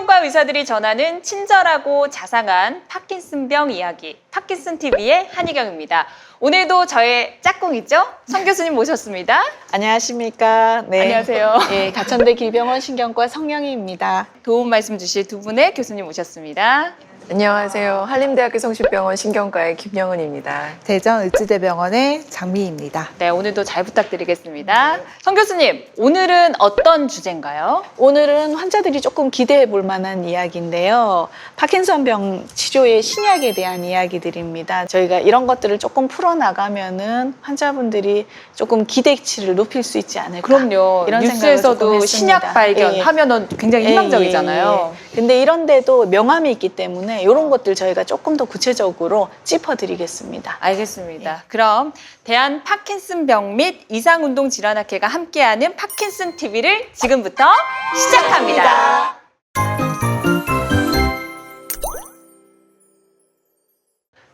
신경과 의사들이 전하는 친절하고 자상한 파킨슨병 이야기, 파킨슨TV의 한희경입니다. 오늘도 저의 짝꿍이죠? 성 교수님 모셨습니다. 안녕하십니까. 네. 안녕하세요. 예, 가천대 길병원 신경과 성영희입니다. 도움 말씀 주실 두 분의 교수님 모셨습니다. 안녕하세요. 한림대학교 성심병원 신경과의 김영은입니다. 대전을지대병원의 장미입니다. 네, 오늘도 잘 부탁드리겠습니다. 성 교수님, 오늘은 어떤 주제인가요? 오늘은 환자들이 조금 기대해 볼 만한 이야기인데요. 파킨슨병 치료의 신약에 대한 이야기들입니다. 저희가 이런 것들을 조금 풀어나가면은 환자분들이 조금 기대치를 높일 수 있지 않을까. 그럼요. 이런 뉴스에서도 생각을 조금 신약 했습니다. 발견 예. 하면은 굉장히 희망적이잖아요. 근데 이런데도 명암이 있기 때문에 이런 것들 저희가 조금 더 구체적으로 짚어드리겠습니다. 알겠습니다. 그럼 대한 파킨슨병 및 이상운동질환학회가 함께하는 파킨슨TV를 지금부터 시작합니다.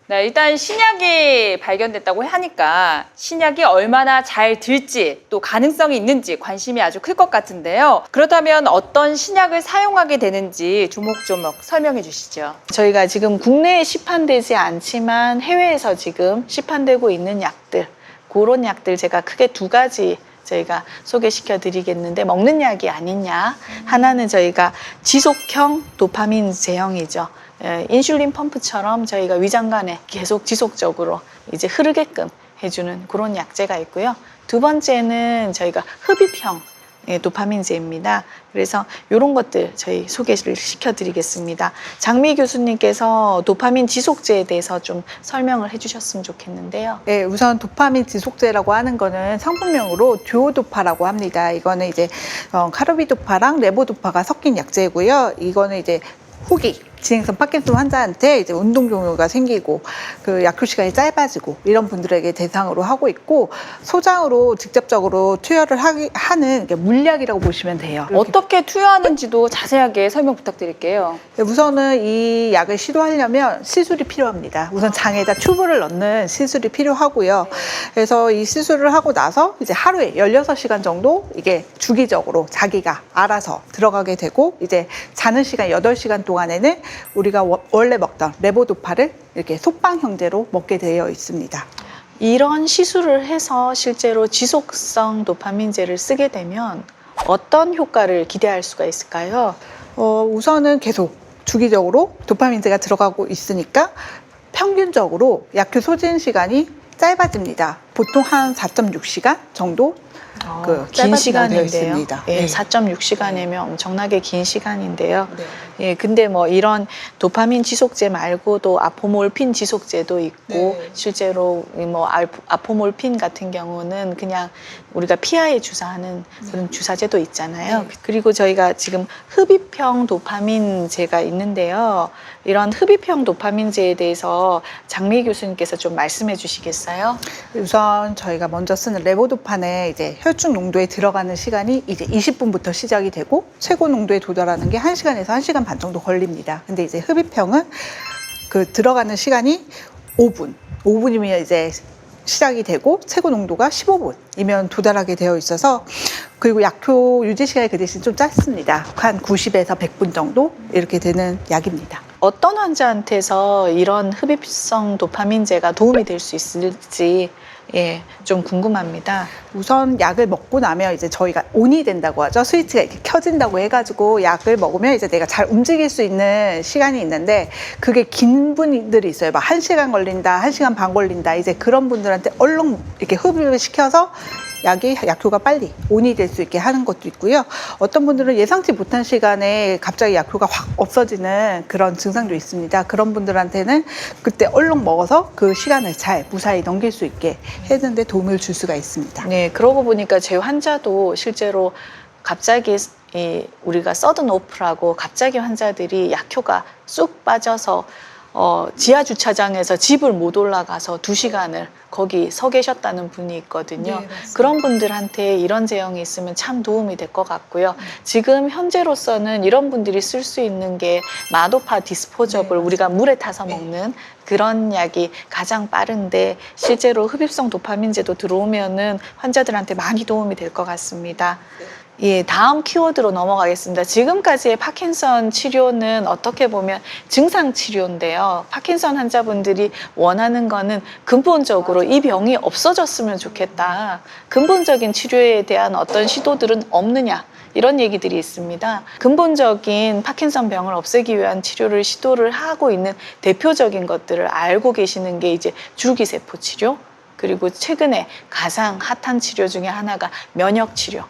네, 일단 신약이 발견됐다고 하니까 신약이 얼마나 잘 될지 또 가능성이 있는지 관심이 아주 클 것 같은데요. 그렇다면 어떤 신약을 사용하게 되는지 조목조목 설명해 주시죠. 저희가 지금 국내에 시판되지 않지만 해외에서 지금 시판되고 있는 약들, 그런 약들 제가 크게 두 가지 저희가 소개시켜 드리겠는데, 먹는 약이 아닌 약. 하나는 저희가 지속형 도파민 제형이죠. 인슐린 펌프처럼 저희가 위장관에 계속 지속적으로 이제 흐르게끔 해주는 그런 약제가 있고요. 두 번째는 저희가 흡입형 도파민제입니다. 그래서 이런 것들 저희 소개를 시켜드리겠습니다. 장미 교수님께서 도파민 지속제에 대해서 좀 설명을 해주셨으면 좋겠는데요. 네, 우선 도파민 지속제라고 하는 거는 성분명으로 듀오도파라고 합니다. 이거는 이제 카르비도파랑 레보도파가 섞인 약제고요. 이거는 이제 후기 진행성 파킨슨 환자한테 이제 운동 종요가 생기고 그 약효 시간이 짧아지고 이런 분들에게 대상으로 하고 있고, 소장으로 직접적으로 투여를 하는 물약이라고 보시면 돼요. 어떻게 투여하는지도 자세하게 설명 부탁드릴게요. 우선은 이 약을 시도하려면 시술이 필요합니다. 우선 장에다 튜브를 넣는 시술이 필요하고요. 그래서 이 시술을 하고 나서 이제 하루에 16시간 정도 이게 주기적으로 자기가 알아서 들어가게 되고, 이제 자는 시간 8시간 동안에는 우리가 원래 먹던 레보도파를 이렇게 속방 형태로 먹게 되어 있습니다. 이런 시술을 해서 실제로 지속성 도파민제를 쓰게 되면 어떤 효과를 기대할 수가 있을까요? 우선은 계속 주기적으로 도파민제가 들어가고 있으니까 평균적으로 약효 소진 시간이 짧아집니다. 보통 한 4.6시간 정도 긴 짧아진다고 되어 시간인데요. 있습니다. 예, 네. 4.6시간이면 엄청나게 긴 시간인데요. 네. 예, 근데 뭐 이런 도파민 지속제 말고도 아포몰핀 지속제도 있고, 네. 실제로 뭐 아포몰핀 같은 경우는 그냥 우리가 피하에 주사하는 그런 주사제도 있잖아요. 네. 그리고 저희가 지금 흡입형 도파민제가 있는데요. 이런 흡입형 도파민제에 대해서 장미 교수님께서 좀 말씀해 주시겠어요? 우선 저희가 먼저 쓰는 레보도파는 이제 혈중 농도에 들어가는 시간이 이제 20분부터 시작이 되고, 최고 농도에 도달하는 게 1시간에서 1시간 반 정도 걸립니다. 근데 이제 흡입형은 그 들어가는 시간이 5분이면 이제 시작이 되고, 최고 농도가 15분이면 도달하게 되어 있어서, 그리고 약효 유지 시간이 그 대신 좀 짧습니다. 한 90에서 100분 정도 이렇게 되는 약입니다. 어떤 환자한테서 이런 흡입성 도파민제가 도움이 될 수 있을지 좀 궁금합니다. 우선 약을 먹고 나면 이제 저희가 온이 된다고 하죠. 스위치가 이렇게 켜진다고 해가지고 약을 먹으면 이제 내가 잘 움직일 수 있는 시간이 있는데, 그게 긴 분들이 있어요. 막 1시간 걸린다, 1시간 반 걸린다. 이제 그런 분들한테 얼른 이렇게 흡입을 시켜서 약효가 빨리 온이 될 수 있게 하는 것도 있고요. 어떤 분들은 예상치 못한 시간에 갑자기 약효가 확 없어지는 그런 증상도 있습니다. 그런 분들한테는 그때 얼른 먹어서 그 시간을 잘 무사히 넘길 수 있게 해주는데 도움을 줄 수가 있습니다. 네, 그러고 보니까 제 환자도 실제로 갑자기 우리가 서든 오프라고 갑자기 환자들이 약효가 쑥 빠져서 지하 주차장에서 집을 못 올라가서 2시간을 거기 서 계셨다는 분이 있거든요. 네, 그런 분들한테 이런 제형이 있으면 참 도움이 될 것 같고요. 지금 현재로서는 이런 분들이 쓸 수 있는 게 마도파 디스포저블, 우리가 물에 타서 먹는 그런 약이 가장 빠른데, 실제로 흡입성 도파민제도 들어오면은 환자들한테 많이 도움이 될 것 같습니다. 예, 다음 키워드로 넘어가겠습니다. 지금까지의 파킨선 치료는 어떻게 보면 증상 치료인데요. 파킨선 환자분들이 원하는 거는 근본적으로 이 병이 없어졌으면 좋겠다. 근본적인 치료에 대한 어떤 시도들은 없느냐. 이런 얘기들이 있습니다. 근본적인 파킨선 병을 없애기 위한 치료를 시도를 하고 있는 대표적인 것들을 알고 계시는 게 이제 줄기세포 치료, 그리고 최근에 가장 핫한 치료 중에 하나가 면역 치료,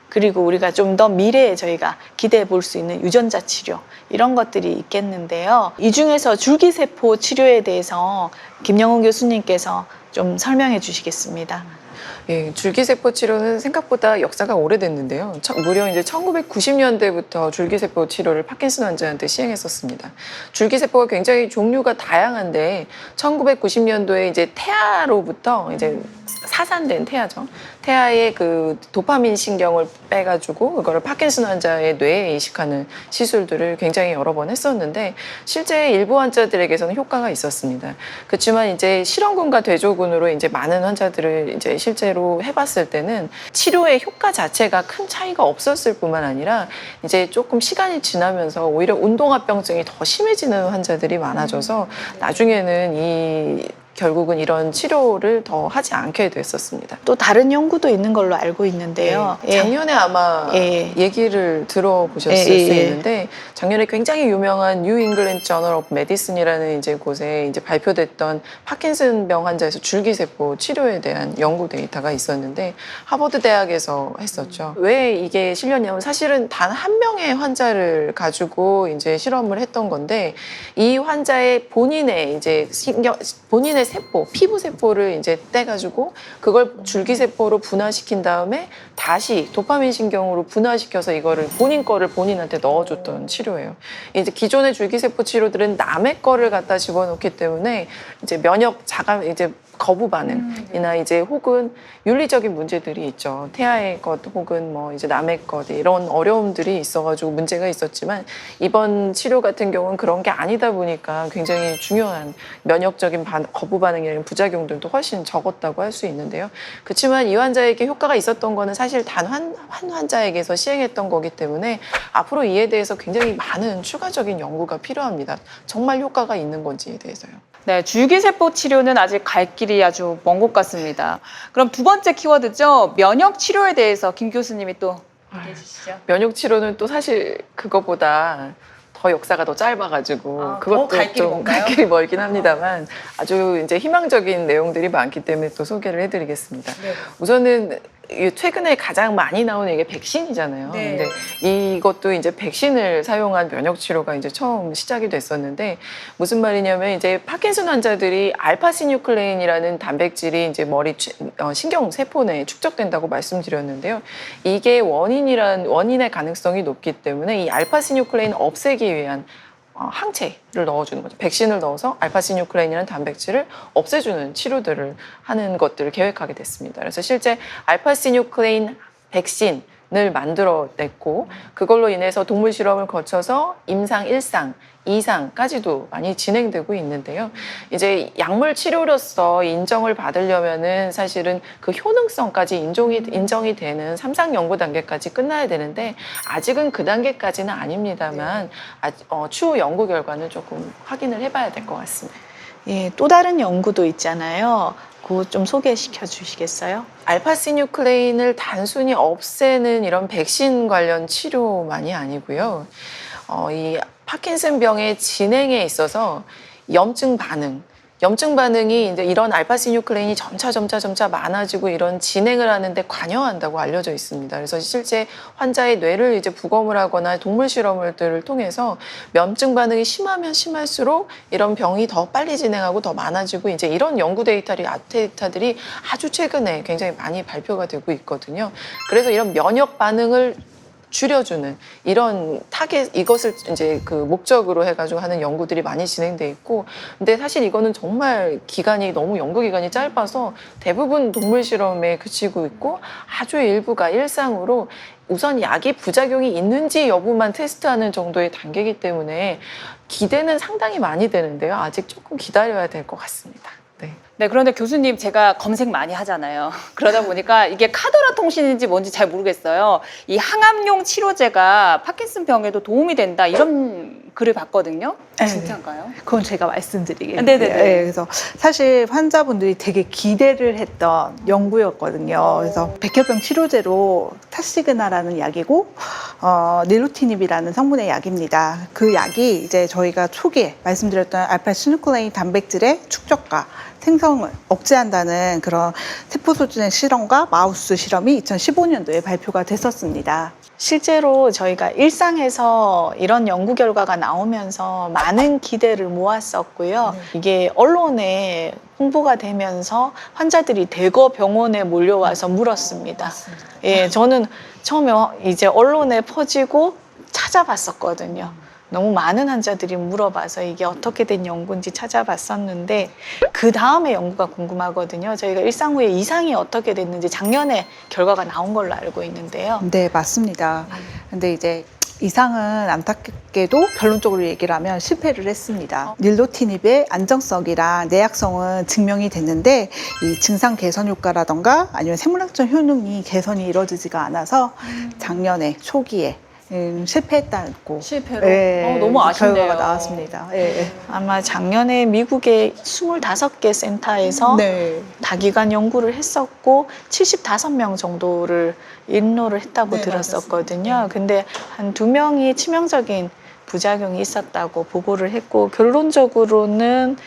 그리고 우리가 좀 더 미래에 저희가 기대해 볼 수 있는 유전자 치료, 이런 것들이 있겠는데요. 이 중에서 줄기세포 치료에 대해서 김영훈 교수님께서 좀 설명해 주시겠습니다. 예, 줄기세포 치료는 생각보다 역사가 오래됐는데요. 무려 이제 1990년대부터 줄기세포 치료를 파킨슨 환자한테 시행했었습니다. 줄기세포가 굉장히 종류가 다양한데 1990년도에 이제 태아로부터 이제 사산된 태아죠. 태아의 그 도파민 신경을 빼가지고 그거를 파킨슨 환자의 뇌에 이식하는 시술들을 굉장히 여러 번 했었는데 실제 일부 환자들에게서는 효과가 있었습니다. 그렇지만 이제 실험군과 대조군으로 이제 많은 환자들을 이제 실제로 해봤을 때는 치료의 효과 자체가 큰 차이가 없었을 뿐만 아니라 이제 조금 시간이 지나면서 오히려 운동화병증이 더 심해지는 환자들이 많아져서 나중에는 결국은 이런 치료를 더 하지 않게 됐었습니다. 또 다른 연구도 있는 걸로 알고 있는데요. 네, 작년에 아마 얘기를 들어보셨을 수 있는데 작년에 굉장히 유명한 뉴 잉글랜드 저널 오브 메디슨이라는 이제 곳에 이제 발표됐던 파킨슨병 환자에서 줄기세포 치료에 대한 연구 데이터가 있었는데 하버드 대학에서 했었죠. 왜 이게 실렸냐면 사실은 단 한 명의 환자를 가지고 이제 실험을 했던 건데 이 환자의 본인의 세포, 피부 세포를 이제 떼가지고 그걸 줄기세포로 분화시킨 다음에 다시 도파민 신경으로 분화시켜서 이거를 본인 거를 본인한테 넣어줬던 치료예요. 이제 기존의 줄기세포 치료들은 남의 거를 갖다 집어넣기 때문에 이제 거부 반응이나 이제 혹은 윤리적인 문제들이 있죠. 태아의 것 혹은 뭐 이제 남의 것 이런 어려움들이 있어가지고 문제가 있었지만 이번 치료 같은 경우는 그런 게 아니다 보니까 굉장히 중요한 면역적인 거부 반응이라는 부작용들도 훨씬 적었다고 할 수 있는데요. 그렇지만 이 환자에게 효과가 있었던 거는 사실 단 한 환자에게서 시행했던 거기 때문에 앞으로 이에 대해서 굉장히 많은 추가적인 연구가 필요합니다. 정말 효과가 있는 건지에 대해서요. 네, 줄기세포 치료는 아직 갈 길이 아주 먼 것 같습니다. 그럼 두 번째 키워드죠. 면역 치료에 대해서 김 교수님이 또 얘기해 주시죠. 면역 치료는 또 사실 그거보다 더 역사가 더 짧아가지고 그것도 좀 갈 길이 멀긴 합니다만 아주 이제 희망적인 내용들이 많기 때문에 또 소개를 해드리겠습니다. 네. 우선은 최근에 가장 많이 나오는 이게 백신이잖아요. 네. 근데 이것도 이제 백신을 사용한 면역 치료가 이제 처음 시작이 됐었는데 무슨 말이냐면 이제 파킨슨 환자들이 알파시뉴클레인이라는 단백질이 이제 신경 세포 내에 축적된다고 말씀드렸는데요. 이게 원인의 가능성이 높기 때문에 이 알파시뉴클레인 없애기 위한 항체를 넣어주는 거죠. 백신을 넣어서 알파시뉴클레인이라는 단백질을 없애주는 치료들을 하는 것들을 계획하게 됐습니다. 그래서 실제 알파시뉴클레인 백신을 만들어냈고 그걸로 인해서 동물 실험을 거쳐서 임상 1상, 2상까지도 많이 진행되고 있는데요. 이제 약물 치료로서 인정을 받으려면은 사실은 그 효능성까지 인정이 되는 3상 연구 단계까지 끝나야 되는데 아직은 그 단계까지는 아닙니다만 추후 연구 결과는 조금 확인을 해봐야 될 것 같습니다. 예, 또 다른 연구도 있잖아요. 그거 좀 소개시켜 주시겠어요? 알파시뉴클레인을 단순히 없애는 이런 백신 관련 치료만이 아니고요. 이 파킨슨병의 진행에 있어서 염증 반응이 이제 이런 알파시뉴클레인이 점차 많아지고 이런 진행을 하는데 관여한다고 알려져 있습니다. 그래서 실제 환자의 뇌를 이제 부검을 하거나 동물 실험들을 통해서 염증 반응이 심하면 심할수록 이런 병이 더 빨리 진행하고 더 많아지고 이제 이런 연구 데이터들이 아주 최근에 굉장히 많이 발표가 되고 있거든요. 그래서 이런 면역 반응을 줄여주는 이런 이것을 이제 그 목적으로 해가지고 하는 연구들이 많이 진행돼 있고, 근데 사실 이거는 정말 연구 기간이 짧아서 대부분 동물 실험에 그치고 있고 아주 일부가 일상으로 우선 약이 부작용이 있는지 여부만 테스트하는 정도의 단계이기 때문에 기대는 상당히 많이 되는데요. 아직 조금 기다려야 될 것 같습니다. 네. 네, 그런데 교수님 제가 검색 많이 하잖아요. 그러다 보니까 이게 카더라 통신인지 뭔지 잘 모르겠어요. 이 항암용 치료제가 파킨슨 병에도 도움이 된다 이런 글을 봤거든요. 네. 진짜인가요? 그건 제가 말씀드리겠네요. 네네네. 네, 그래서 사실 환자분들이 되게 기대를 했던 연구였거든요. 그래서 백혈병 치료제로 타시그나라는 약이고 닐루티닙이라는 성분의 약입니다. 그 약이 이제 저희가 초기에 말씀드렸던 알파시누클레인 단백질의 축적과 생성을 억제한다는 그런 세포 소진의 실험과 마우스 실험이 2015년도에 발표가 됐었습니다. 실제로 저희가 일상에서 이런 연구 결과가 나오면서 많은 기대를 모았었고요. 이게 언론에 홍보가 되면서 환자들이 대거 병원에 몰려와서 물었습니다. 예, 저는 처음에 이제 언론에 퍼지고 찾아봤었거든요. 너무 많은 환자들이 물어봐서 이게 어떻게 된 연구인지 찾아봤었는데 그 다음에 연구가 궁금하거든요. 저희가 일상 후에 이상이 어떻게 됐는지 작년에 결과가 나온 걸로 알고 있는데요. 네, 맞습니다. 근데 이제 이상은 안타깝게도 결론적으로 얘기를 하면 실패를 했습니다. 닐로티닙의 안정성이랑 내약성은 증명이 됐는데 이 증상 개선 효과라던가 아니면 생물학적 효능이 개선이 이루어지지가 않아서 작년에 초기에 실패했다고 실패로? 네, 너무 아쉽네요. 결과가 나왔습니다. 네. 아마 작년에 미국의 25개 센터에서 네. 다기관 연구를 했었고 75명 정도를 인로를 했다고 네, 들었었거든요. 근데 한 2명이 치명적인 부작용이 있었다고 보고를 했고 결론적으로는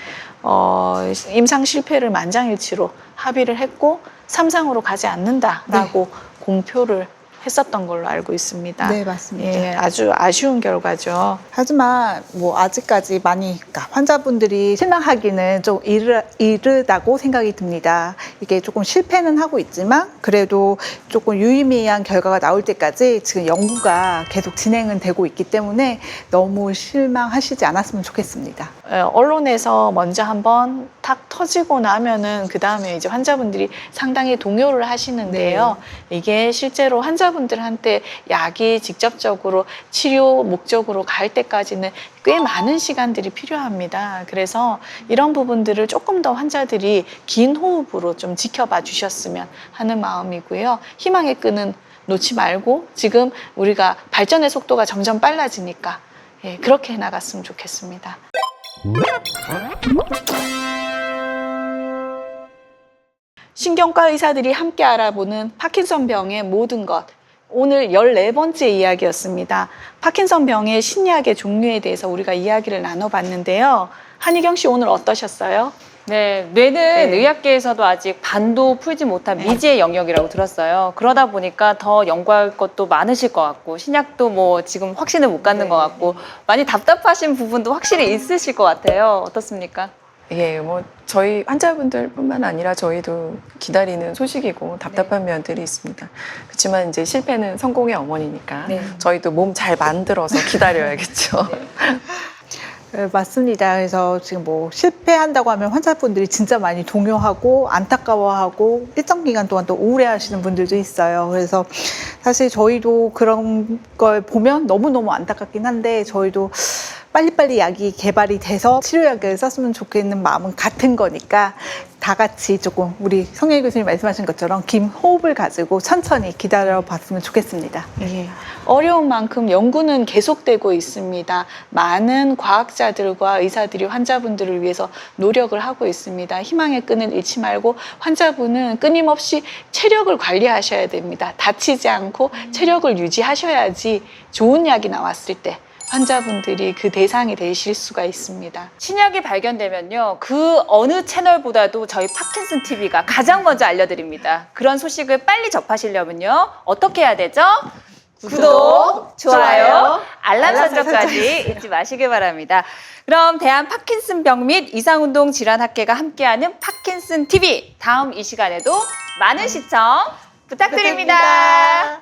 임상 실패를 만장일치로 합의를 했고 3상으로 가지 않는다라고 공표를 했었던 걸로 알고 있습니다. 네, 맞습니다. 예, 아주 아쉬운 결과죠. 하지만 뭐 아직까지 많이 그러니까 환자분들이 실망하기는 좀 이르다고 생각이 듭니다. 이게 조금 실패는 하고 있지만 그래도 조금 유의미한 결과가 나올 때까지 지금 연구가 계속 진행은 되고 있기 때문에 너무 실망하시지 않았으면 좋겠습니다. 언론에서 먼저 한번 탁 터지고 나면은 그 다음에 이제 환자분들이 상당히 동요를 하시는데요. 이게 실제로 환자분들한테 약이 직접적으로 치료 목적으로 갈 때까지는 꽤 많은 시간들이 필요합니다. 그래서 이런 부분들을 조금 더 환자들이 긴 호흡으로 좀 지켜봐 주셨으면 하는 마음이고요. 희망의 끈은 놓지 말고 지금 우리가 발전의 속도가 점점 빨라지니까 그렇게 해나갔으면 좋겠습니다. 신경과 의사들이 함께 알아보는 파킨슨 병의 모든 것. 오늘 14번째 이야기였습니다. 파킨슨 병의 신약의 종류에 대해서 우리가 이야기를 나눠봤는데요. 한희경 씨 오늘 어떠셨어요? 네, 뇌는 의학계에서도 아직 반도 풀지 못한 미지의 영역이라고 들었어요. 그러다 보니까 더 연구할 것도 많으실 것 같고 신약도 뭐 지금 확신을 못 갖는 것 같고 많이 답답하신 부분도 확실히 있으실 것 같아요. 어떻습니까? 예, 뭐 저희 환자분들뿐만 아니라 저희도 기다리는 소식이고 답답한 면들이 있습니다. 그렇지만 이제 실패는 성공의 어머니니까 저희도 몸 잘 만들어서 기다려야겠죠. 네, 맞습니다. 그래서 지금 뭐 실패한다고 하면 환자분들이 진짜 많이 동요하고 안타까워하고 일정 기간 동안 또 우울해하시는 분들도 있어요. 그래서 사실 저희도 그런 걸 보면 너무너무 안타깝긴 한데 저희도 빨리빨리 약이 개발이 돼서 치료약을 썼으면 좋겠는 마음은 같은 거니까 다 같이 조금 우리 성현 교수님 말씀하신 것처럼 긴 호흡을 가지고 천천히 기다려봤으면 좋겠습니다. 예. 어려운 만큼 연구는 계속되고 있습니다. 많은 과학자들과 의사들이 환자분들을 위해서 노력을 하고 있습니다. 희망의 끈을 잃지 말고 환자분은 끊임없이 체력을 관리하셔야 됩니다. 다치지 않고 체력을 유지하셔야지 좋은 약이 나왔을 때 환자분들이 그 대상이 되실 수가 있습니다. 신약이 발견되면요, 그 어느 채널보다도 저희 파킨슨 TV가 가장 먼저 알려드립니다. 그런 소식을 빨리 접하시려면요, 어떻게 해야 되죠? 구독, 좋아요, 알람 설정까지 잊지 마시길 바랍니다. 그럼 대한 파킨슨 병 및 이상운동 질환학회가 함께하는 파킨슨 TV, 다음 이 시간에도 많은 시청 부탁드립니다.